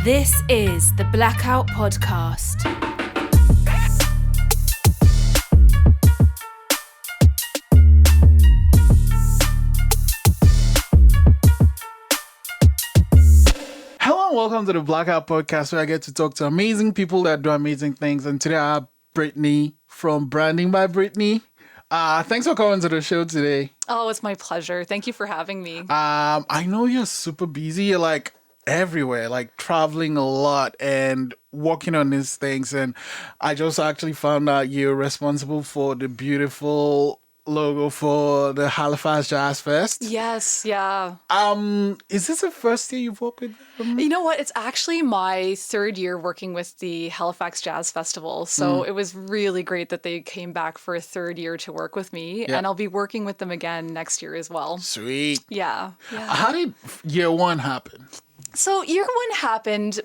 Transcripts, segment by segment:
This is the Blackout Podcast. Hello and welcome to the Blackout Podcast, where I get to talk to amazing people that do amazing things. And today I have Brittany from Branding By Brittany. Thanks for coming to the show today. Oh, it's my pleasure. Thank you for having me. I know you're super busy. You're like everywhere, like traveling a lot and working on these things. And I just actually found out you're responsible for the beautiful logo for the Halifax Jazz Fest. Yes, yeah. Is this the first year you've worked with them? You know what? It's actually my third year working with the Halifax Jazz Festival. So it was really great that they came back for a third year to work with me. Yeah. And I'll be working with them again next year as well. Sweet. Yeah. How did year one happen? So year one happened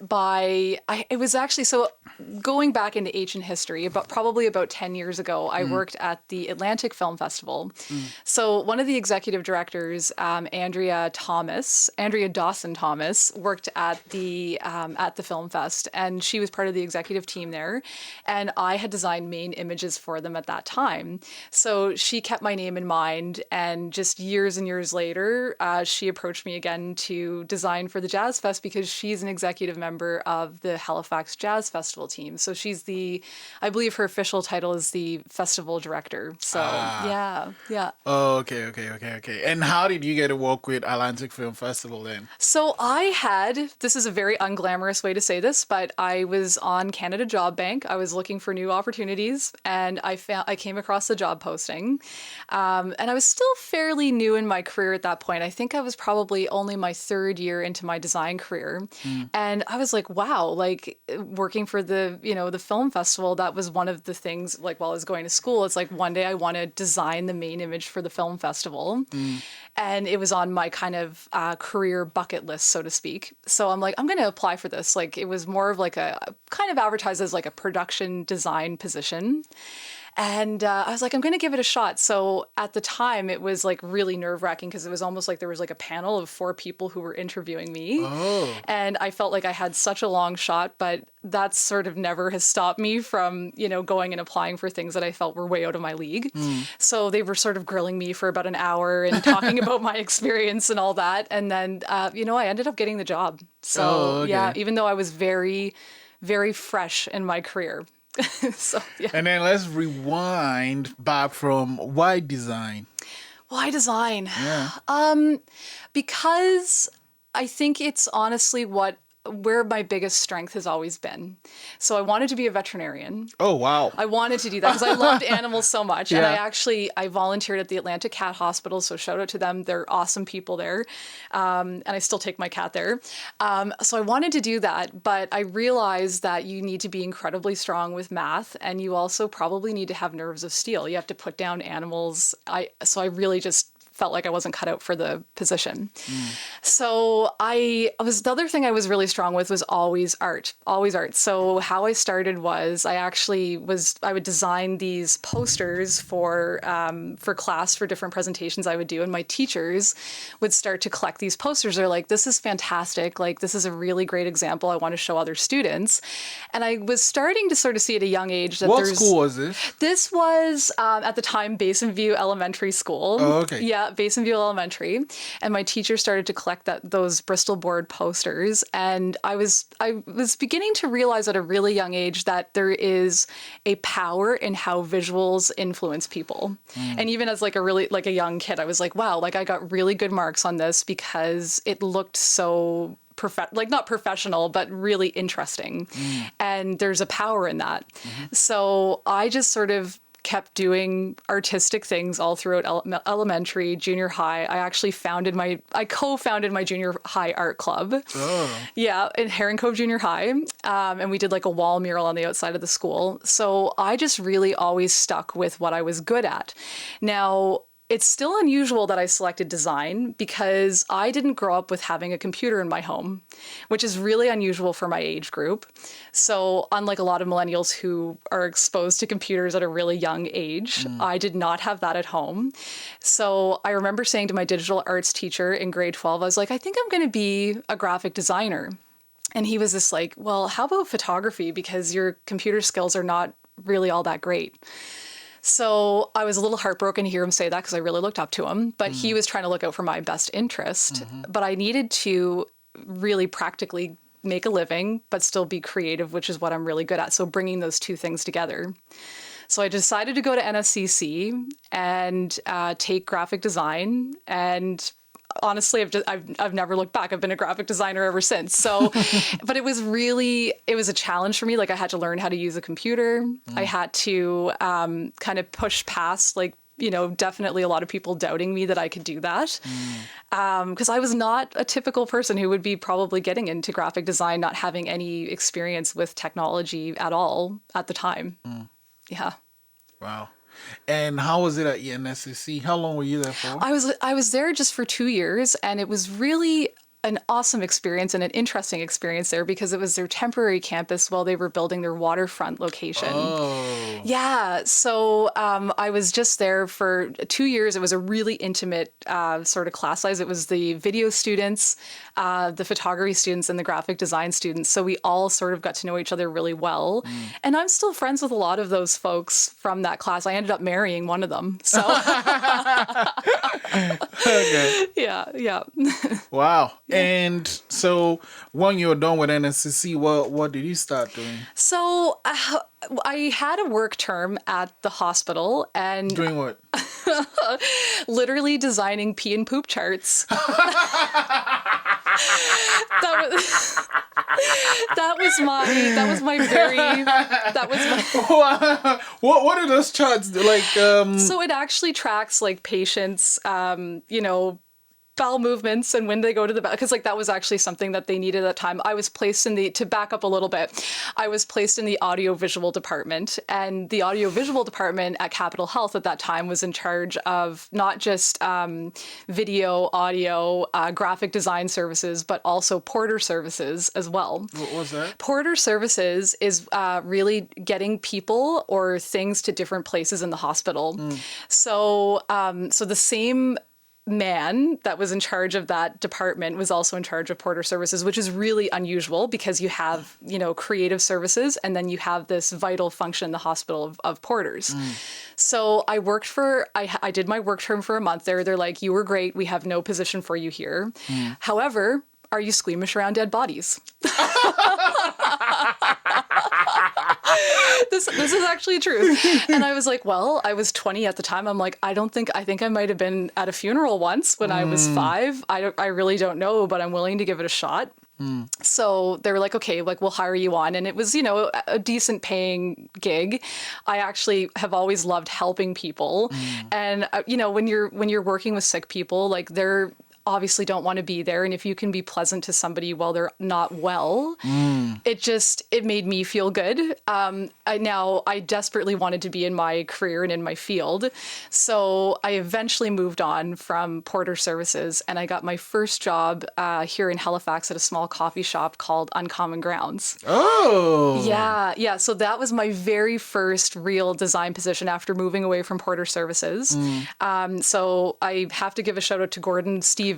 going back into ancient history, probably about 10 years ago, I worked at the Atlantic Film Festival. So one of the executive directors, Andrea Dawson Thomas, worked at the Film Fest, and she was part of the executive team there. And I had designed main images for them at that time. So she kept my name in mind, and just years and years later, she approached me again to design for the Jazz Fest because she's an executive member of the Halifax Jazz Festival team. So she's I believe her official title is the festival director. So yeah. Oh, okay. And how did you get to work with Atlantic Film Festival then? So this is a very unglamorous way to say this, but I was on Canada Job Bank. I was looking for new opportunities, and I came across the job posting. And I was still fairly new in my career at that point. I think I was probably only my third year into my design career. And I was like, wow, like working for the film festival, that was one of the things, like while I was going to school, it's like one day I want to design the main image for the film festival. And it was on my kind of career bucket list, so to speak. So I'm like, I'm going to apply for this. Like it was more of like a kind of advertised as like a production design position. And I was like, I'm going to give it a shot. So at the time, it was like really nerve wracking because it was almost like there was like a panel of 4 people who were interviewing me. Oh. And I felt like I had such a long shot, but that sort of never has stopped me from, going and applying for things that I felt were way out of my league. So they were sort of grilling me for about an hour and talking about my experience and all that. And then, I ended up getting the job. So yeah, even though I was very, very fresh in my career. So, yeah. And then let's rewind back from why design? Why design? Yeah. Because I think it's honestly where my biggest strength has always been. So I wanted to be a veterinarian. Oh, wow. I wanted to do that because I loved animals so much. Yeah. And I volunteered at the Atlantic Cat Hospital. So shout out to them. They're awesome people there. And I still take my cat there. So I wanted to do that, but I realized that you need to be incredibly strong with math, and you also probably need to have nerves of steel. You have to put down animals. So I really just felt like I wasn't cut out for the position. So the other thing I was really strong with was always art. So how I started was I would design these posters for class for different presentations I would do. And my teachers would start to collect these posters. They're like, this is fantastic. Like, this is a really great example. I want to show other students. And I was starting to sort of see at a young age that What school was this? This was at the time Basin View Elementary School. Oh, okay. Yeah, Basin View Elementary. And my teacher started to collect those Bristol board posters. And I was beginning to realize at a really young age that there is a power in how visuals influence people. And even as like a young kid, I was like, wow, like I got really good marks on this because it looked so not professional, but really interesting. And there's a power in that. So I just sort of kept doing artistic things all throughout elementary, junior high. I co-founded my junior high art club. Oh. Yeah, in Heron Cove Junior High. And we did like a wall mural on the outside of the school. So I just really always stuck with what I was good at. Now, it's still unusual that I selected design because I didn't grow up with having a computer in my home, which is really unusual for my age group. So unlike a lot of millennials who are exposed to computers at a really young age, I did not have that at home. So I remember saying to my digital arts teacher in grade 12, I was like, I think I'm going to be a graphic designer. And he was just like, well, how about photography? Because your computer skills are not really all that great. So I was a little heartbroken to hear him say that because I really looked up to him. But he was trying to look out for my best interest. But I needed to really practically make a living, but still be creative, which is what I'm really good at. So bringing those two things together. So I decided to go to NSCC and take graphic design. And honestly, I've never looked back. I've been a graphic designer ever since. So, but it was a challenge for me. Like I had to learn how to use a computer. I had to kind of push past definitely a lot of people doubting me that I could do that. Because I was not a typical person who would be probably getting into graphic design, not having any experience with technology at all at the time. Yeah. Wow. And how was it at NSCC? How long were you there for? I was there just for 2 years, and it was really an awesome experience and an interesting experience there because it was their temporary campus while they were building their waterfront location. Oh. Yeah. So I was just there for 2 years. It was a really intimate sort of class size. It was the video students, the photography students, and the graphic design students. So we all sort of got to know each other really well. And I'm still friends with a lot of those folks from that class. I ended up marrying one of them. So Okay. yeah. Wow. And so when you were done with NSCC, what did you start doing? So I had a work term at the hospital and Doing what? literally designing pee and poop charts. that was my What are those charts like? So it actually tracks like patients, bowel movements and when they go to the because that was actually something that they needed at that time. I was placed to back up a little bit, I was placed in the audiovisual department, and the audiovisual department at Capitol Health at that time was in charge of not just video, audio, graphic design services, but also porter services as well. What was that? Porter services is really getting people or things to different places in the hospital. So the same man that was in charge of that department was also in charge of porter services, which is really unusual because you have, creative services and then you have this vital function in the hospital of porters. So I did my work term for a month there. They're like, you were great. We have no position for you here. However, are you squeamish around dead bodies? This is actually true. And I was like, well, I was 20 at the time. I'm like, I think I might have been at a funeral once when I was 5. I really don't know, but I'm willing to give it a shot. So they were like, okay, we'll hire you on. And it was, a decent paying gig. I actually have always loved helping people. And, when you're working with sick people, they're obviously don't want to be there. And if you can be pleasant to somebody while they're not well, it made me feel good. I desperately wanted to be in my career and in my field. So I eventually moved on from porter services and I got my first job here in Halifax at a small coffee shop called Uncommon Grounds. Oh. Yeah. So that was my very first real design position after moving away from porter services. So I have to give a shout out to Gordon Stevens.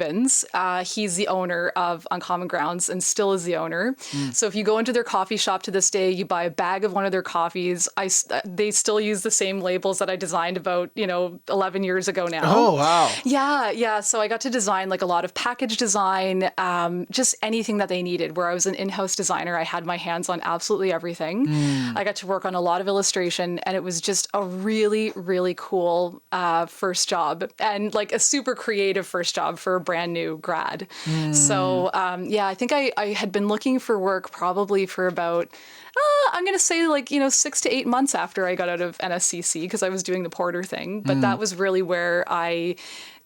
He's the owner of Uncommon Grounds and still is the owner. So if you go into their coffee shop to this day, you buy a bag of one of their coffees. They still use the same labels that I designed about, 11 years ago now. Oh, wow. Yeah. So I got to design a lot of package design, just anything that they needed. Where I was an in-house designer, I had my hands on absolutely everything. I got to work on a lot of illustration and it was just a really, really cool first job and a super creative first job for a brand new grad. So I think I had been looking for work probably for about I'm going to say 6 to 8 months after I got out of NSCC because I was doing the porter thing. But that was really where I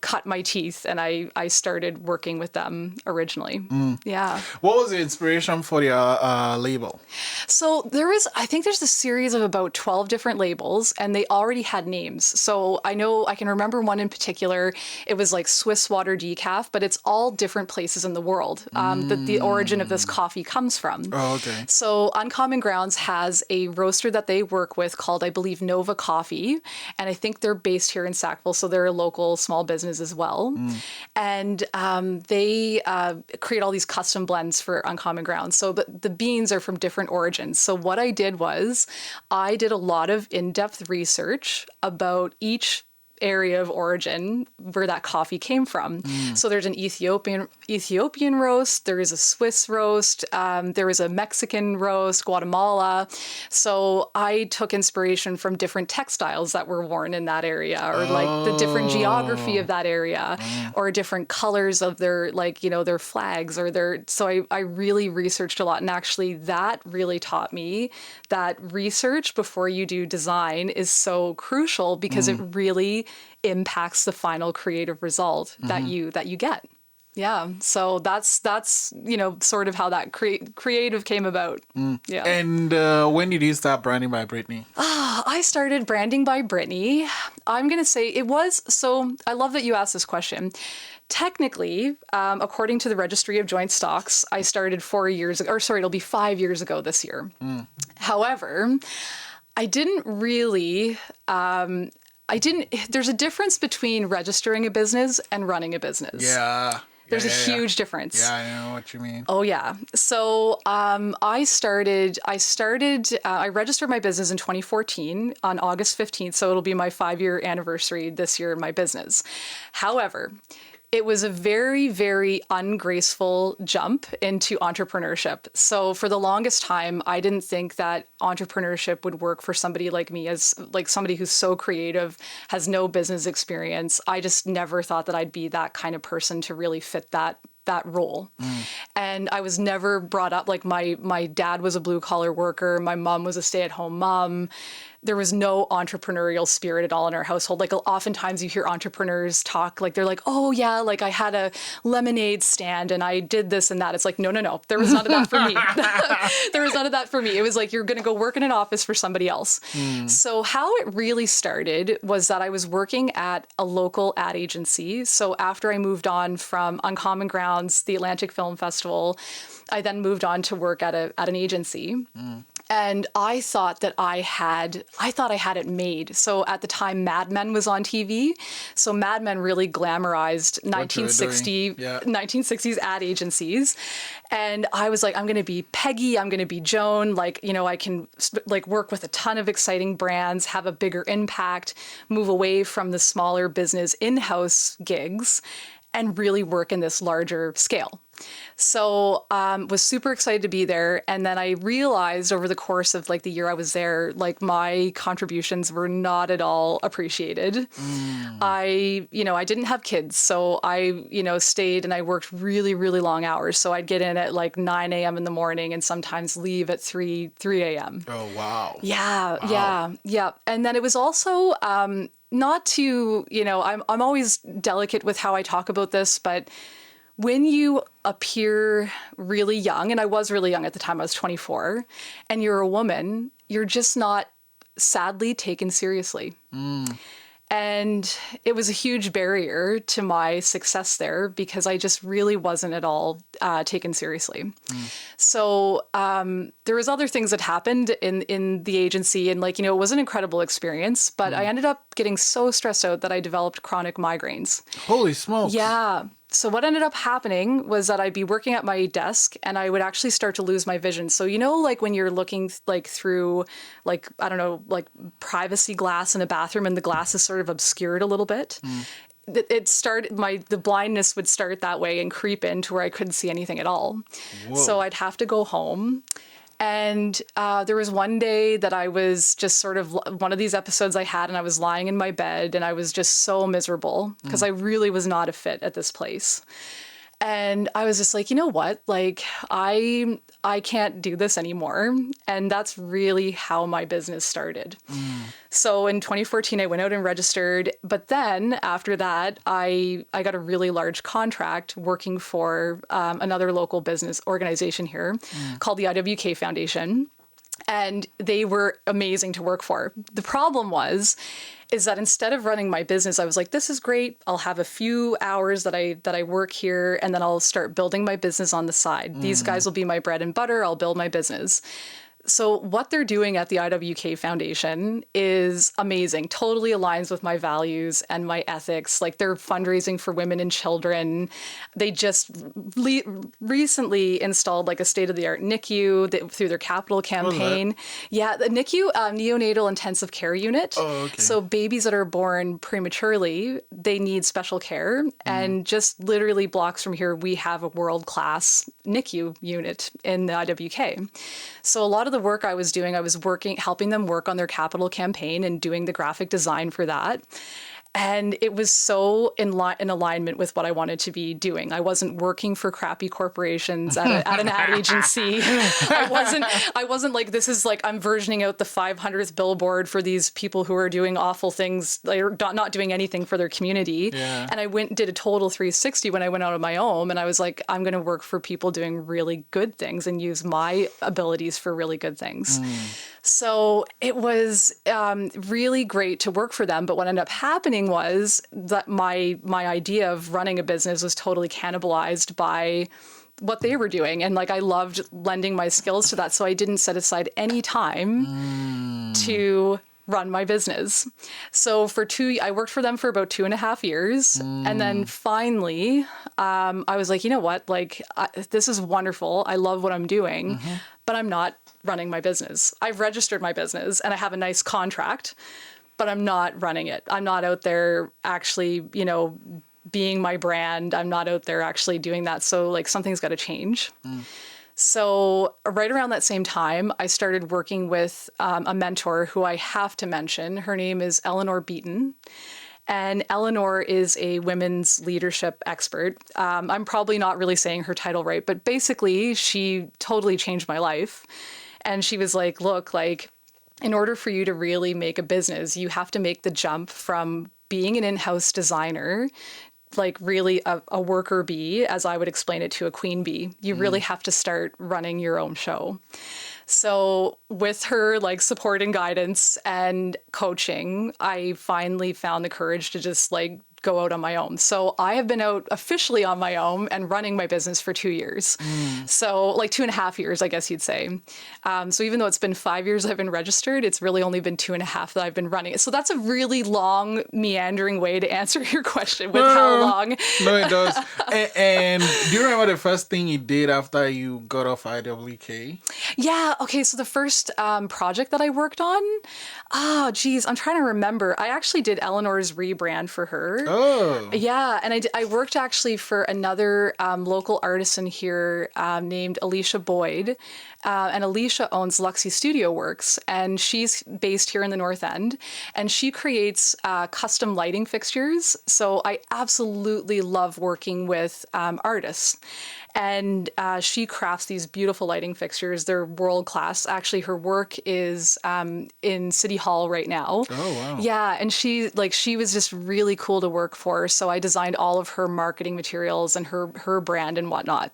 cut my teeth and I started working with them originally. Yeah. What was the inspiration for your label? So I think there's a series of about 12 different labels and they already had names. So I can remember one in particular. It was Swiss water decaf, but it's all different places in the world that the origin of this coffee comes from. Oh, okay. So Uncommon Grounds has a roaster that they work with called, I believe, Nova Coffee. And I think they're based here in Sackville. So they're a local small business business as well. And they create all these custom blends for Uncommon Grounds. So the beans are from different origins. So what I did was I did a lot of in-depth research about each area of origin where that coffee came from. So there's an Ethiopian roast, there is a Swiss roast, there is a Mexican roast, Guatemala. So I took inspiration from different textiles that were worn in that area, or like the different geography of that area, or different colors of their, like, you know, their flags or their, so I really researched a lot. And actually that really taught me that research before you do design is so crucial, because it really impacts the final creative result that you get. Yeah. So that's you know, sort of how that creative came about. Yeah. And when did you start Branding by Brittany? I started Branding by Brittany. I'm going to say it was, so I love that you asked this question. Technically, according to the Registry of Joint Stocks, I started 4 years ago, or sorry, it'll be 5 years ago this year. However, I didn't really, there's a difference between registering a business and running a business. Yeah. There's a huge difference. Yeah, I know what you mean. Oh, yeah. So I registered my business in 2014 on August 15th. So it'll be my 5-year anniversary this year in my business. However, it was a very, very ungraceful jump into entrepreneurship. So for the longest time, I didn't think that entrepreneurship would work for somebody like me, as like somebody who's so creative, has no business experience. I just never thought that I'd be that kind of person to really fit that role. And I was never brought up, like my dad was a blue collar worker. My mom was a stay-at-home mom. There was no entrepreneurial spirit at all in our household. Like oftentimes you hear entrepreneurs talk, like they're like, oh yeah, like I had a lemonade stand and I did this and that. It's like, no. There was none of that for me. There was none of that for me. It was like, you're going to go work in an office for somebody else. So how it really started was that I was working at a local ad agency. So after I moved on from Uncommon Grounds, the Atlantic Film Festival, I then moved on to work at an agency. And I thought that I had it made. So at the time, Mad Men was on TV. So Mad Men really glamorized 1960s ad agencies. And I was like, I'm going to be Peggy. I'm going to be Joan. Like, you know, I can like work with a ton of exciting brands, have a bigger impact, move away from the smaller business in-house gigs, and really work in this larger scale. So was super excited to be there. And then I realized over the course of like the year I was there, like my contributions were not at all appreciated. I didn't have kids. So I, stayed and I worked really, really long hours. So I'd get in at like 9 a.m. in the morning and sometimes leave at 3 a.m. Oh, wow. Yeah. And then it was also not to, I'm always delicate with how I talk about this, but when you appear really young, and I was really young at the time, I was 24, and you're a woman, you're just not sadly taken seriously. And it was a huge barrier to my success there because I just really wasn't at all taken seriously. So there was other things that happened in the agency, and it was an incredible experience, but I ended up getting so stressed out that I developed chronic migraines. Holy smokes. Yeah. So what ended up happening was that I'd be working at my desk and I would actually start to lose my vision. So, when you're looking through privacy glass in a bathroom and the glass is sort of obscured a little bit, the blindness would start that way and creep in to where I couldn't see anything at all. Whoa. So I'd have to go home. And there was one day that I was just sort of one of these episodes I had, and I was lying in my bed and I was just so miserable because I really was not a fit at this place. And I was just like, you know what? Like, I can't do this anymore. And that's really how my business started. So in 2014, I went out and registered. But then after that, I got a really large contract working for another local business organization here called the IWK Foundation. And they were amazing to work for. The problem is that instead of running my business, I was like, this is great. I'll have a few hours that I work here, and then I'll start building my business on the side. These guys will be my bread and butter. I'll build my business. So what they're doing at the IWK Foundation is amazing. Totally aligns with my values and my ethics. Like they're fundraising for women and children. They just recently installed like a state-of-the-art NICU through their capital campaign. Yeah, the NICU, neonatal intensive care unit. Oh, okay. So babies that are born prematurely, they need special care. And just literally blocks from here, we have a world-class NICU unit in the IWK. So a lot of the work I was doing, helping them work on their capital campaign and doing the graphic design for that. And it was so in alignment with what I wanted to be doing. I wasn't working for crappy corporations at an ad agency. I wasn't like, this is like, I'm versioning out the 500th billboard for these people who are doing awful things, like not doing anything for their community. Yeah. And I did a total 360 when I went out on my own. And I was like, I'm going to work for people doing really good things and use my abilities for really good things. So it was really great to work for them. But what ended up happening was that my idea of running a business was totally cannibalized by what they were doing. And like I loved lending my skills to that. So I didn't set aside any time to run my business. So I worked for them for about 2.5 years. And then finally, I was like, you know what, like this is wonderful. I love what I'm doing, but I'm not running my business. I've registered my business and I have a nice contract, but I'm not running it. I'm not out there actually, being my brand. I'm not out there actually doing that. So like something's got to change. So right around that same time, I started working with a mentor who I have to mention. Her name is Eleanor Beaton. And Eleanor is a women's leadership expert. I'm probably not really saying her title right, but basically she totally changed my life. And she was like, look, like in order for you to really make a business, you have to make the jump from being an in-house designer, like really a worker bee, as I would explain it, to a queen bee. You really have to start running your own show. So with her like support and guidance and coaching, I finally found the courage to just like go out on my own. So I have been out officially on my own and running my business for 2 years. So like 2.5 years, I guess you'd say. So even though it's been 5 years I've been registered, it's really only been 2.5 that I've been running it. So that's a really long, meandering way to answer your question with how long. No, it does. And do you remember the first thing you did after you got off IWK? Yeah. Okay. So the first project that I worked on, I'm trying to remember. I actually did Eleanor's rebrand for her. Oh. Yeah. And I worked actually for another local artisan here named Alicia Boyd. And Alicia owns Luxie Studio Works, and she's based here in the North End, and she creates custom lighting fixtures. So I absolutely love working with artists. And she crafts these beautiful lighting fixtures. They're world class. Actually, her work is in City Hall right now. Oh, wow. Yeah, and she was just really cool to work for. So I designed all of her marketing materials and her brand and whatnot.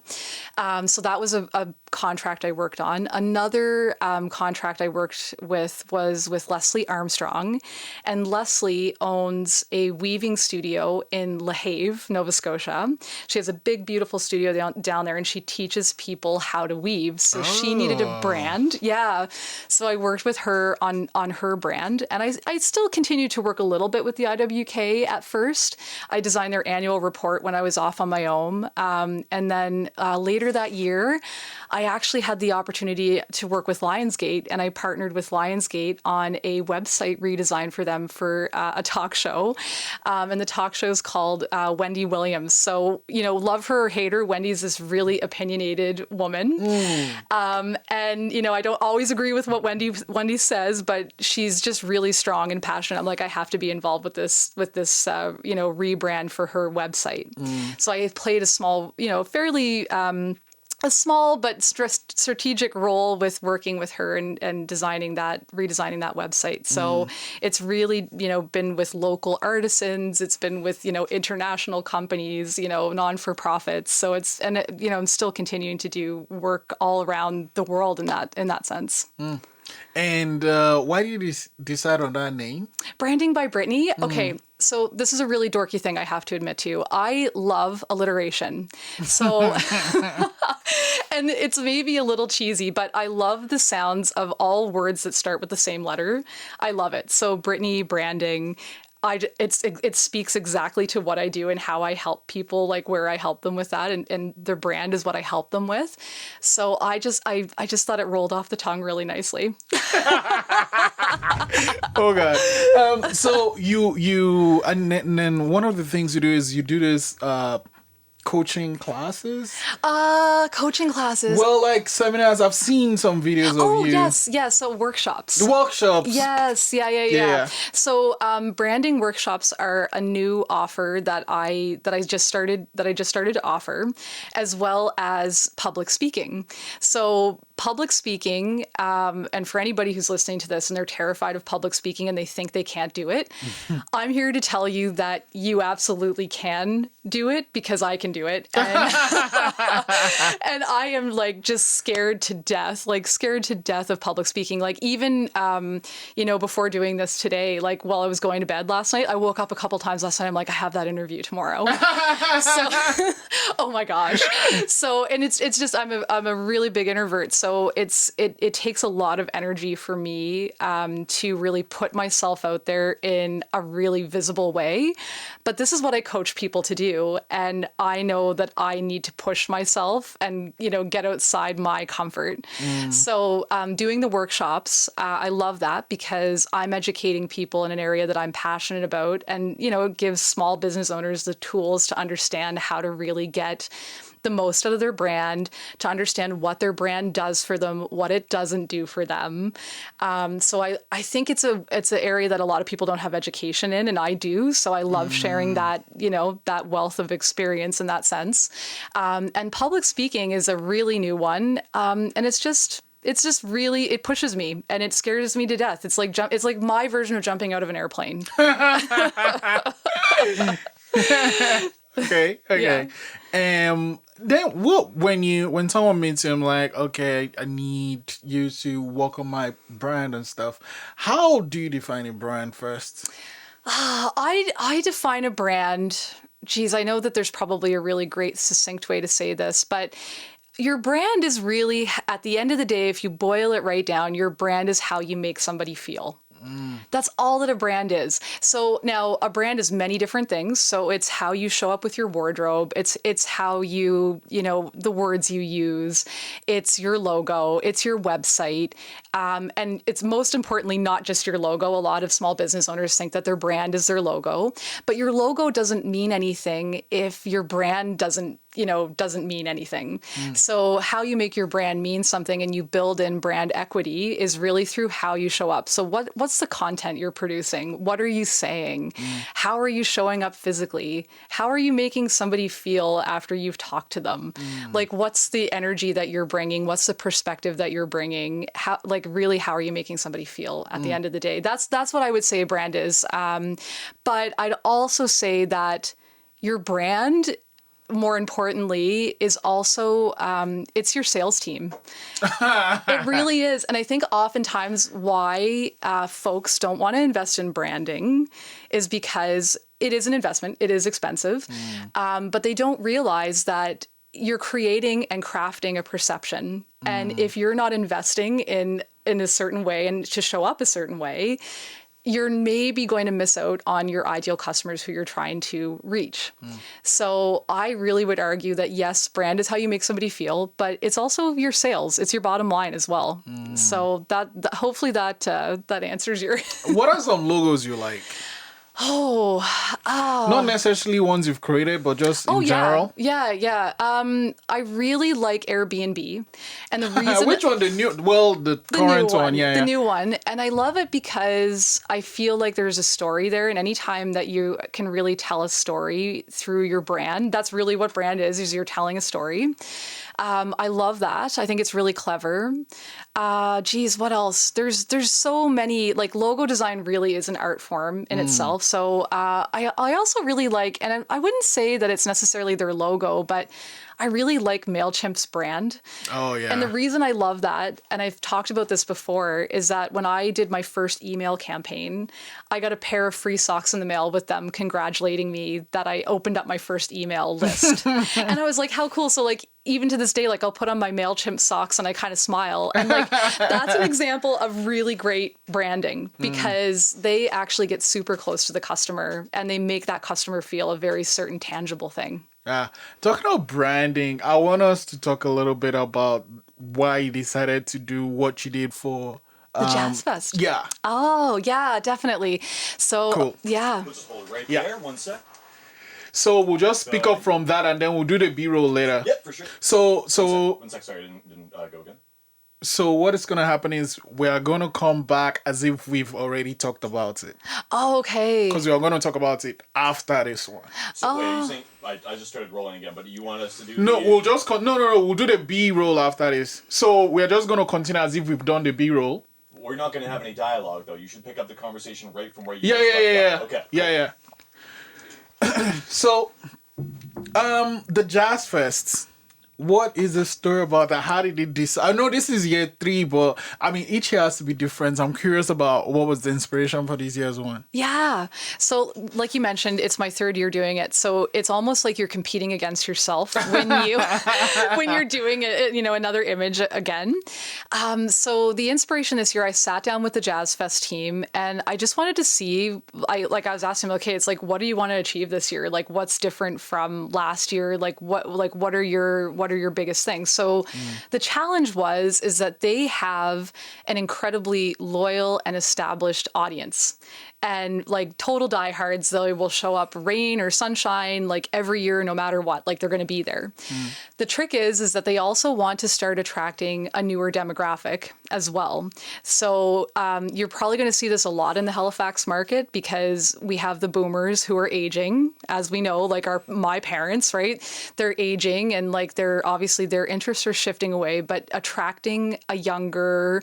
So that was a contract I worked on. Another contract I worked with was with Leslie Armstrong, and Leslie owns a weaving studio in La Have, Nova Scotia. She has a big, beautiful studio down there, and she teaches people how to weave. So she needed a brand. Yeah. So I worked with her on her brand, and I still continue to work a little bit with the IWK at first. I designed their annual report when I was off on my own. And then later that year, I actually had the opportunity to work with Lionsgate, and I partnered with Lionsgate on a website redesign for them for a talk show. And the talk show is called Wendy Williams. So, love her or hate her, Wendy's this really opinionated woman. And, I don't always agree with what Wendy says, but she's just really strong and passionate. I'm like, I have to be involved with this rebrand for her website. So I played a small, fairly a small but strategic role with working with her and redesigning that website. So it's really, been with local artisans. It's been with, international companies, non-for-profits. So I'm still continuing to do work all around the world in that sense. And why did you decide on that name? Branding by Brittany. Okay. So this is a really dorky thing I have to admit to you. I love alliteration. So And it's maybe a little cheesy, but I love the sounds of all words that start with the same letter. I love it. So Brittany, branding, it speaks exactly to what I do and how I help people, like where I help them with that, and their brand is what I help them with. So I just thought it rolled off the tongue really nicely. Oh God. So you and then one of the things you do is you do this coaching classes. Coaching classes. Well, like seminars. I've seen some videos of Oh, you. yes. So workshops. Workshops. Yes. Yeah. So branding workshops are a new offer that I just started to offer, as well as public speaking. So public speaking, and for anybody who's listening to this and they're terrified of public speaking and they think they can't do it, I'm here to tell you that you absolutely can do it, because I can do it. And, and I am like just scared to death of public speaking. Like even, before doing this today, like while I was going to bed last night, I woke up a couple times last night. I'm like, I have that interview tomorrow. So, oh my gosh. So, and it's just, I'm a really big introvert. So it takes a lot of energy for me to really put myself out there in a really visible way. But this is what I coach people to do. And I know that I need to push myself and, get outside my comfort. So doing the workshops, I love that because I'm educating people in an area that I'm passionate about. And, it gives small business owners the tools to understand how to really get the most out of their brand, to understand what their brand does for them, what it doesn't do for them. So I think it's an area that a lot of people don't have education in, and I do. So I love sharing that, that wealth of experience in that sense. And public speaking is a really new one. And it's just really, it pushes me and it scares me to death. It's like my version of jumping out of an airplane. Okay. Yeah. Then when someone meets you, I'm like, okay, I need you to work on my brand and stuff. How do you define a brand first? I define a brand. Geez, I know that there's probably a really great succinct way to say this, but your brand is really, at the end of the day, if you boil it right down, your brand is how you make somebody feel. That's all that a brand is. So now a brand is many different things. So it's how you show up with your wardrobe. It's how you, the words you use. It's your logo. It's your website. And it's most importantly, not just your logo. A lot of small business owners think that their brand is their logo, but your logo doesn't mean anything if your brand doesn't mean anything. So how you make your brand mean something and you build in brand equity is really through how you show up. So what's the content you're producing? What are you saying? How are you showing up physically? How are you making somebody feel after you've talked to them? Like, what's the energy that you're bringing? What's the perspective that you're bringing? How are you making somebody feel at the end of the day? That's what I would say a brand is. But I'd also say that your brand, more importantly, is also it's your sales team. It really is. And I think oftentimes why folks don't want to invest in branding is because it is an investment. It is expensive. But they don't realize that you're creating and crafting a perception. And if you're not investing in a certain way and to show up a certain way, you're maybe going to miss out on your ideal customers who you're trying to reach. So I really would argue that yes, brand is how you make somebody feel, but it's also your sales. It's your bottom line as well. So that hopefully that answers your. What are some logos you like? Not necessarily ones you've created, but just in general. Yeah. I really like Airbnb, and the reason which one? The current one. Yeah, the new one, and I love it because I feel like there's a story there, and anytime that you can really tell a story through your brand, that's really what brand is you're telling a story. I love that. I think it's really clever. What else? There's so many, like logo design really is an art form in itself. So I also really like, and I wouldn't say that it's necessarily their logo, but I really like MailChimp's brand. Oh, yeah. And the reason I love that, and I've talked about this before, is that when I did my first email campaign, I got a pair of free socks in the mail with them congratulating me that I opened up my first email list. And I was like, how cool. So like, even to this day, like I'll put on my MailChimp socks and I kind of smile. And like, that's an example of really great branding because they actually get super close to the customer and they make that customer feel a very certain tangible thing. Talking about branding, I want us to talk a little bit about why you decided to do what you did for The Jazz Fest. Yeah. Oh, yeah, definitely. So, Cool. yeah. We'll just hold it right there. One sec. So we'll just pick up from that and then we'll do the B-roll later. Yep, for sure. So One sec. Sorry, I didn't go again. So what is going to happen is we are going to come back as if we've already talked about it. Oh, okay. Because we are going to talk about it after this one. So wait, are you saying I just started rolling again, but you want us to do No, we'll just no, we'll do the B-roll after this. So we're just going to continue as if we've done the B-roll. We're not going to have any dialogue though. You should pick up the conversation right from where you Yeah. Okay. Yeah. So the Jazz Fest. What is the story about that? How did it decide? I know this is year 3, but I mean, each year has to be different. I'm curious about what was the inspiration for this year's one. Yeah. So like you mentioned, it's my 3rd year doing it. So it's almost like you're competing against yourself when you're doing it, another image again. So the inspiration this year, I sat down with the Jazz Fest team and I just wanted to see, I was asking them, okay, it's like, what do you want to achieve this year? Like, what's different from last year? What are your biggest things? So the challenge is that they have an incredibly loyal and established audience. And like total diehards, they will show up rain or sunshine, like every year, no matter what, like they're going to be there. The trick is that they also want to start attracting a newer demographic as well. So you're probably going to see this a lot in the Halifax market because we have the boomers who are aging, as we know, like my parents, right? They're aging and like obviously their interests are shifting away, but attracting a younger,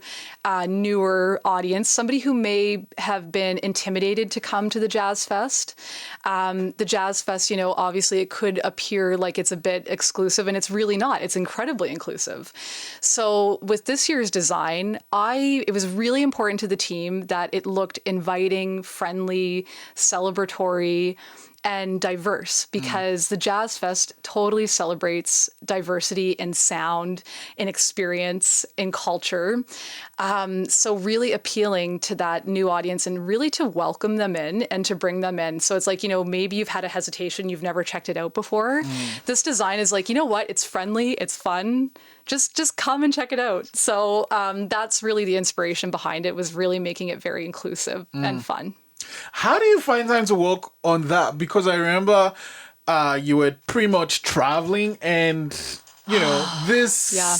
newer audience, somebody who may have been intimidated to come to the Jazz Fest. The Jazz Fest, obviously it could appear like it's a bit exclusive and it's really not. It's incredibly inclusive. So with this year's design, it was really important to the team that it looked inviting, friendly, celebratory, and diverse because the Jazz Fest totally celebrates diversity in sound, in experience, in culture. So really appealing to that new audience and really to welcome them in and to bring them in. So it's like, maybe you've had a hesitation, you've never checked it out before. This design is like, you know what? It's friendly, it's fun. Just come and check it out. So that's really the inspiration behind it, was really making it very inclusive and fun. How do you find time to work on that? Because I remember you were pretty much traveling and, this... Yeah.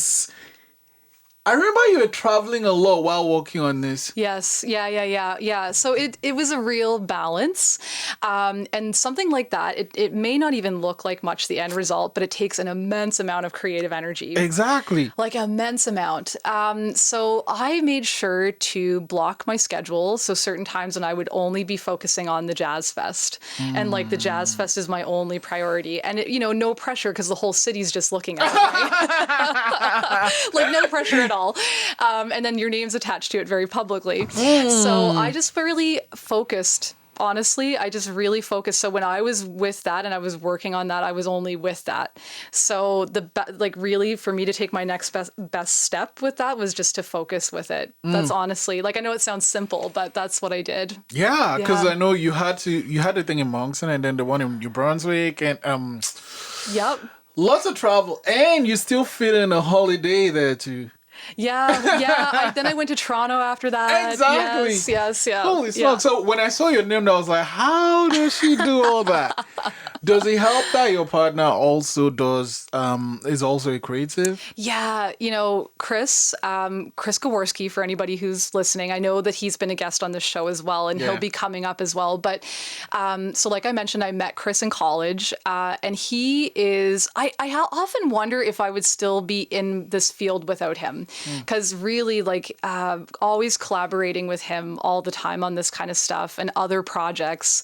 I remember you were traveling a lot while working on this. Yes. Yeah. So it was a real balance. And something like that, it may not even look like much the end result, but it takes an immense amount of creative energy. Exactly. Like immense amount. So I made sure to block my schedule. So certain times when I would only be focusing on the Jazz Fest and like the Jazz Fest is my only priority. And no pressure because the whole city's just looking at it, right? Like no pressure at all. And then your name's attached to it very publicly. So I just really focused. Honestly, I just really focused. So when I was with that and I was working on that, I was only with that. So really for me to take my next best step with that was just to focus with it. That's honestly, I know it sounds simple, but that's what I did. Yeah, because I know you had the thing in Moncton and then the one in New Brunswick and Yep. Lots of travel, and you still fit in a holiday there too. Yeah. Then I went to Toronto after that. Exactly. Yes. Holy smokes. So when I saw your name, I was like, how does she do all that? Does it help that your partner also is also a creative? Yeah. Chris Gaworski, for anybody who's listening, I know that he's been a guest on this show as well, and he'll be coming up as well. But so like I mentioned, I met Chris in college, and he is, I often wonder if I would still be in this field without him. Because really, always collaborating with him all the time on this kind of stuff and other projects,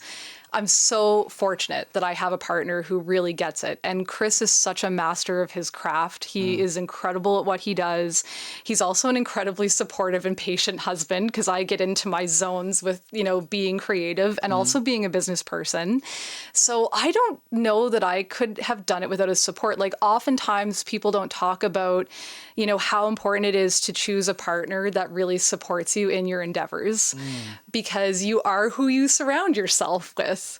I'm so fortunate that I have a partner who really gets it. And Chris is such a master of his craft. He is incredible at what he does. He's also an incredibly supportive and patient husband, because I get into my zones with, being creative and also being a business person. So I don't know that I could have done it without his support. Like, oftentimes people don't talk about, how important it is to choose a partner that really supports you in your endeavors, because you are who you surround yourself with.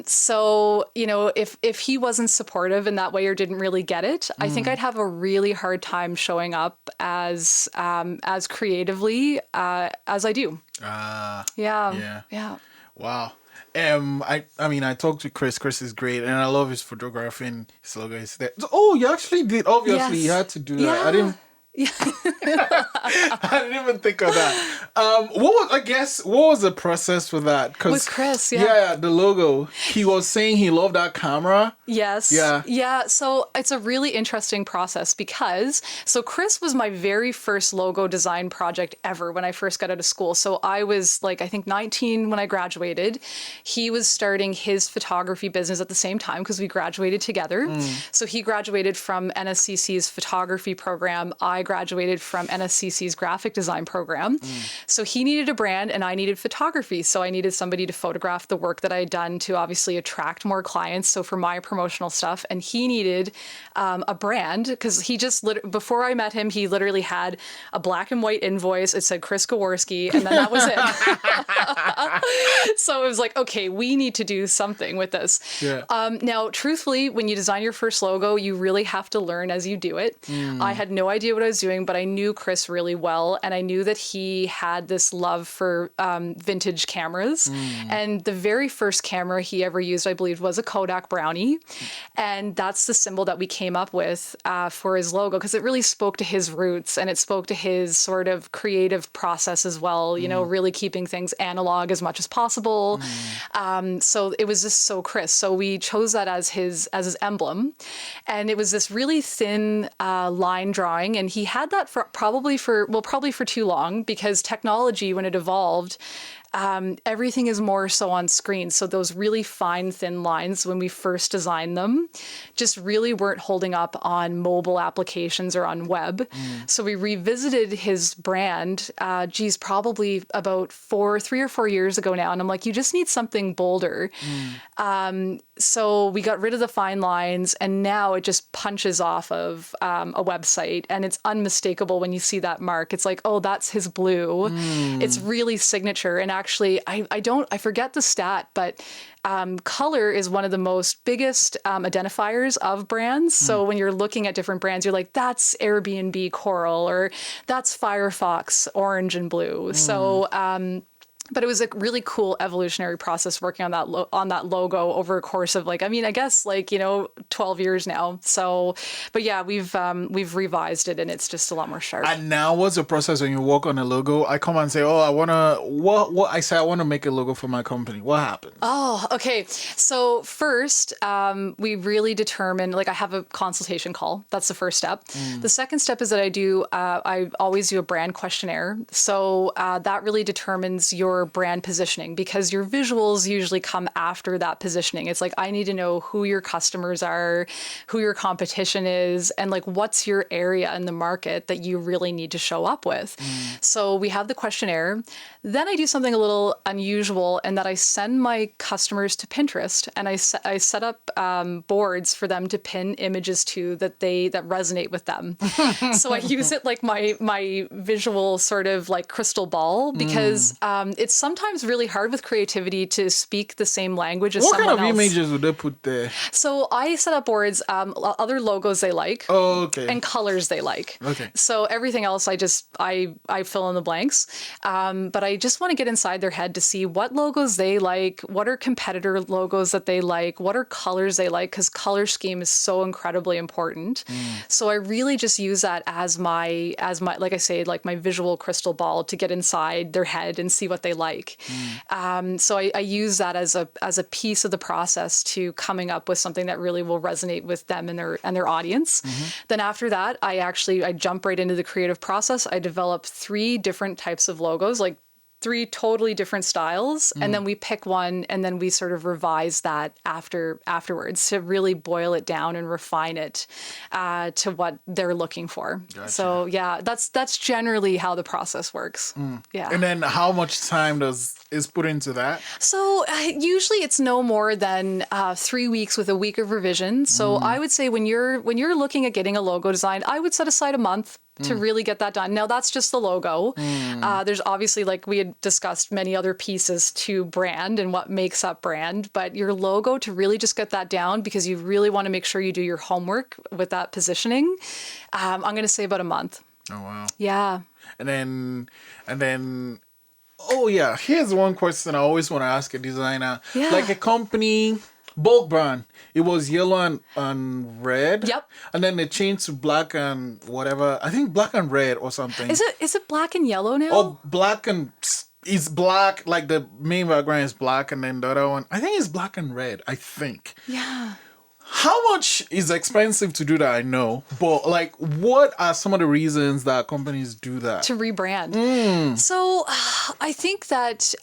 So, if he wasn't supportive in that way or didn't really get it, I think I'd have a really hard time showing up as creatively as I do. Yeah. Wow. I talked to Chris. Chris is great, and I love his photography and his logo is there. Oh, you actually did. Obviously, Yes. you had to do that. I didn't. I didn't even think of that. What was the process for that? With Chris, yeah, the logo. He was saying he loved that camera. Yes. Yeah. So it's a really interesting process because Chris was my very first logo design project ever when I first got out of school. So I was I think 19 when I graduated. He was starting his photography business at the same time because we graduated together. So he graduated from NSCC's photography program. I graduated from NSCC's graphic design program. So he needed a brand and I needed photography. So I needed somebody to photograph the work that I had done to obviously attract more clients. So for my promotional stuff, and he needed a brand because he just, before I met him, he literally had a black and white invoice. It said Chris Gaworski, and then that was it. So it was like, okay, we need to do something with this. Yeah. Now, truthfully, when you design your first logo, you really have to learn as you do it. I had no idea what I was doing, but I knew Chris really well, and I knew that he had this love for vintage cameras. And the very first camera he ever used, I believe, was a Kodak Brownie. And that's the symbol that we came up with for his logo, because it really spoke to his roots and it spoke to his sort of creative process as well, really keeping things analog as much as possible. So it was just so Chris. So we chose that as his emblem. And it was this really thin line drawing. And he had that probably for too long, because technology, when it evolved, everything is more so on screen. So those really fine, thin lines, when we first designed them, just really weren't holding up on mobile applications or on web. So we revisited his brand, probably about 3 or 4 years ago now. And I'm like, you just need something bolder. So we got rid of the fine lines, and now it just punches off of a website, and it's unmistakable when you see that mark. It's like, oh, that's his blue. It's really signature. And actually, I forget the stat, but color is one of the most biggest identifiers of brands. So when you're looking at different brands, you're like, that's Airbnb coral, or that's Firefox orange and blue. So but it was a really cool evolutionary process working on that logo over a course of 12 years now. So, but yeah, we've revised it, and it's just a lot more sharp. And now, what's the process when you work on a logo? I come and say, oh, I want to make a logo for my company. What happens? Oh, okay. So first, we really determine, I have a consultation call. That's the first step. The second step is that I always do a brand questionnaire. So that really determines your brand positioning, because your visuals usually come after that positioning. It's like, I need to know who your customers are, who your competition is, and what's your area in the market that you really need to show up with. So we have the questionnaire. Then I do something a little unusual in that I send my customers to Pinterest, and I set up boards for them to pin images to that resonate with them. So I use it like my visual sort of crystal ball, because it's sometimes really hard with creativity to speak the same language as someone else. What kind of images would they put there? So I set up boards, other logos they like. Oh, okay. And colors they like. Okay. So everything else I fill in the blanks. But I just want to get inside their head to see what logos they like, what are competitor logos that they like, what are colors they like, because color scheme is so incredibly important. So I really just use that as my like I say, my visual crystal ball to get inside their head and see what they like. So I use that as a piece of the process to coming up with something that really will resonate with them and their audience. Then after that, I jump right into the creative process. I develop 3 different types of logos, three totally different styles, and then we pick one, and then we sort of revise that afterwards to really boil it down and refine it to what they're looking for. Gotcha. So yeah, that's generally how the process works. Yeah. And then how much time is put into that? So usually it's no more than 3 weeks with a week of revision. So I would say when you're looking at getting a logo designed, I would set aside a month to really get that done. Now that's just the logo. There's obviously, like we had discussed, many other pieces to brand and what makes up brand, but your logo, to really just get that down, because you really want to make sure you do your homework with that positioning. I'm going to say about a month. Oh, wow. Yeah. And then, oh yeah, here's one question I always want to ask a designer. Yeah. Like a company, bulk brand, it was yellow and red. Yep. And then they changed to black and whatever. I think black and red or something. Is it black and yellow now? Oh, black and it's black. Like the main background is black, and then the other one, I think it's black and red. I think. Yeah. How much is expensive to do that? I know, but like, what are some of the reasons that companies do that? To rebrand. So I think that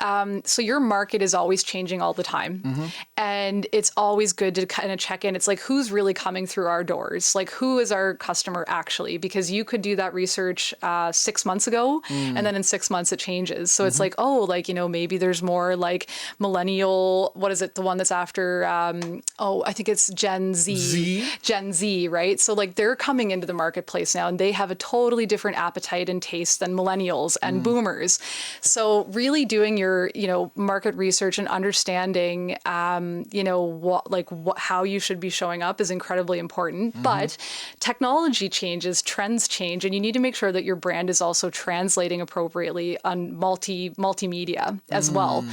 so your market is always changing all the time, and it's always good to kind of check in. It's like, who's really coming through our doors? Like, who is our customer actually? Because you could do that research 6 months ago, and then in 6 months it changes. So it's like, oh, like, maybe there's more like millennial. What is it? The one that's after? I think it's Gen Z, right? So like, they're coming into the marketplace now, and they have a totally different appetite and taste than millennials and boomers. So really doing your, market research and understanding, how you should be showing up is incredibly important. But technology changes, trends change, and you need to make sure that your brand is also translating appropriately on multimedia as well.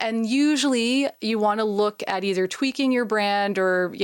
And usually you want to look at either tweaking your brand or,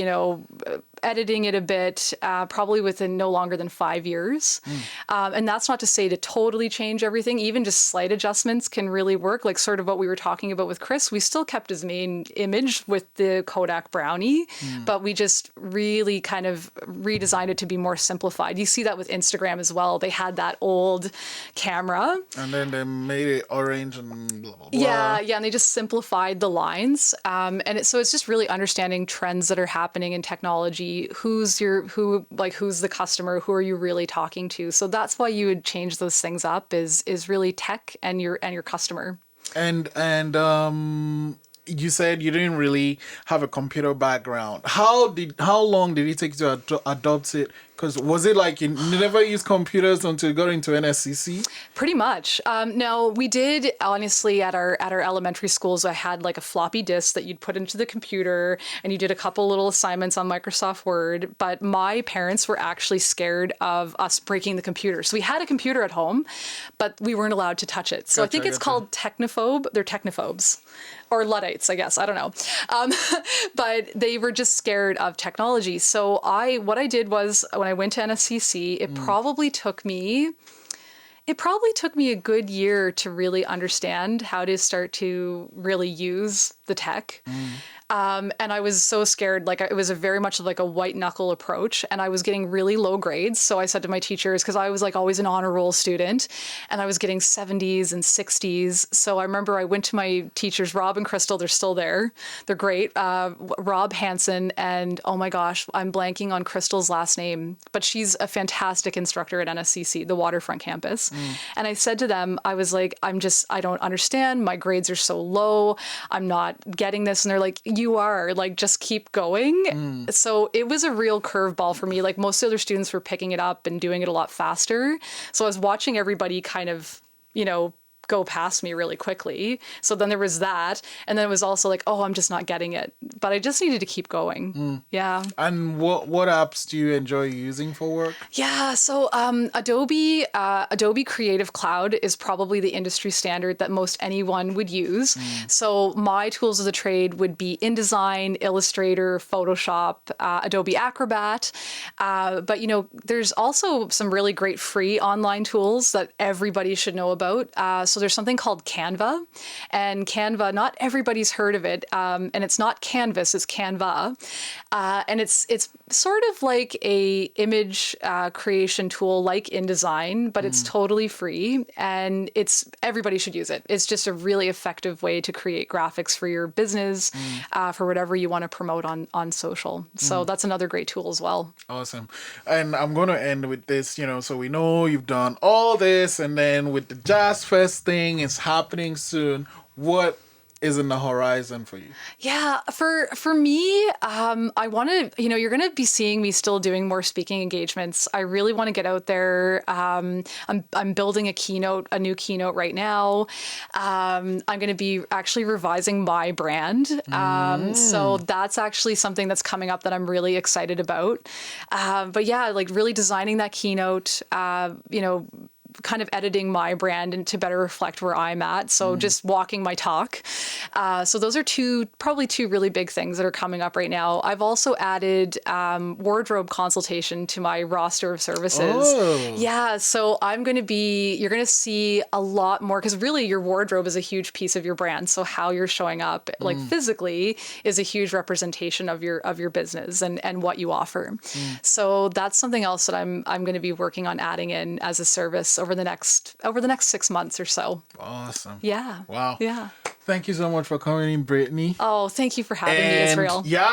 editing it a bit, probably within no longer than 5 years. And that's not to say to totally change everything. Even just slight adjustments can really work. Like sort of what we were talking about with Chris, we still kept his main image with the Kodak Brownie, but we just really kind of redesigned it to be more simplified. You see that with Instagram as well. They had that old camera. And then they made it orange and blah, blah, blah. Yeah, and they just simplified the lines. So it's just really understanding trends that are happening in technology. Who's the customer? Who are you really talking to? So that's why you would change those things up is really tech and your customer. And you said you didn't really have a computer background. How long did it take to adopt it? Because was it like you never used computers until you got into NSCC? Pretty much. No, we did, honestly, at our elementary schools, I had like a floppy disk that you'd put into the computer, and you did a couple little assignments on Microsoft Word. But my parents were actually scared of us breaking the computer. So we had a computer at home, but we weren't allowed to touch it. So I think it's called technophobe. They're technophobes. Or Luddites, I guess. I don't know. But they were just scared of technology. So what I did was, when I went to NSCC, it probably took me a good year to really understand how to start to really use the tech. And I was so scared, like it was very much like a white knuckle approach, and I was getting really low grades. So I said to my teachers, because I was like always an honor roll student, and I was getting 70s and 60s. So I remember I went to my teachers, Rob and Crystal, they're still there. They're great. Rob Hansen, and oh my gosh, I'm blanking on Crystal's last name, but she's a fantastic instructor at NSCC, the Waterfront campus. And I said to them, I was like, I don't understand. My grades are so low. I'm not getting this. And they're like, you are, like, just keep going. So it was a real curveball for me. Like, most other students were picking it up and doing it a lot faster. So I was watching everybody kind of, go past me really quickly. So then there was that. And then it was also like, oh, I'm just not getting it. But I just needed to keep going. Yeah. And what apps do you enjoy using for work? Yeah. So Adobe Creative Cloud is probably the industry standard that most anyone would use. So my tools of the trade would be InDesign, Illustrator, Photoshop, Adobe Acrobat. But, there's also some really great free online tools that everybody should know about. So So there's something called Canva, and Canva, not everybody's heard of it. And it's not Canvas, it's Canva. And it's sort of like a image creation tool like InDesign, but it's totally free, and everybody should use it. It's just a really effective way to create graphics for your business, for whatever you want to promote on social. So that's another great tool as well. Awesome. And I'm going to end with this, so we know you've done all this, and then with the Jazz Fest thing, it's happening soon. What is in the horizon for you? Yeah, for me, I want to, you're going to be seeing me still doing more speaking engagements. I really want to get out there. I'm building a new keynote right now. I'm going to be actually revising my brand. So that's actually something that's coming up that I'm really excited about. But yeah, like really designing that keynote, kind of editing my brand and to better reflect where I'm at. So just walking my talk. So those are probably two really big things that are coming up right now. I've also added wardrobe consultation to my roster of services. Oh. Yeah. So you're going to see a lot more, because really your wardrobe is a huge piece of your brand. So how you're showing up like physically is a huge representation of your business and what you offer. So that's something else that I'm going to be working on adding in as a service over the next 6 months or so. Awesome. Yeah. Wow. Yeah. Thank you so much for coming in, Brittany. Oh, thank you for having me, Israel. Yeah,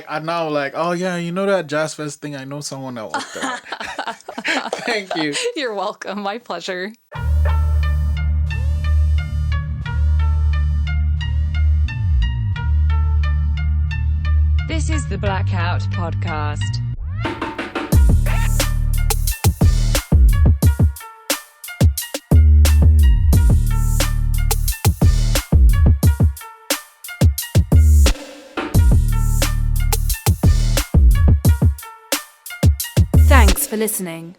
I'm now like, oh yeah, that Jazz Fest thing? I know someone that worked there. Thank you. You're welcome. My pleasure. This is the Blackout Podcast. Thanks for listening.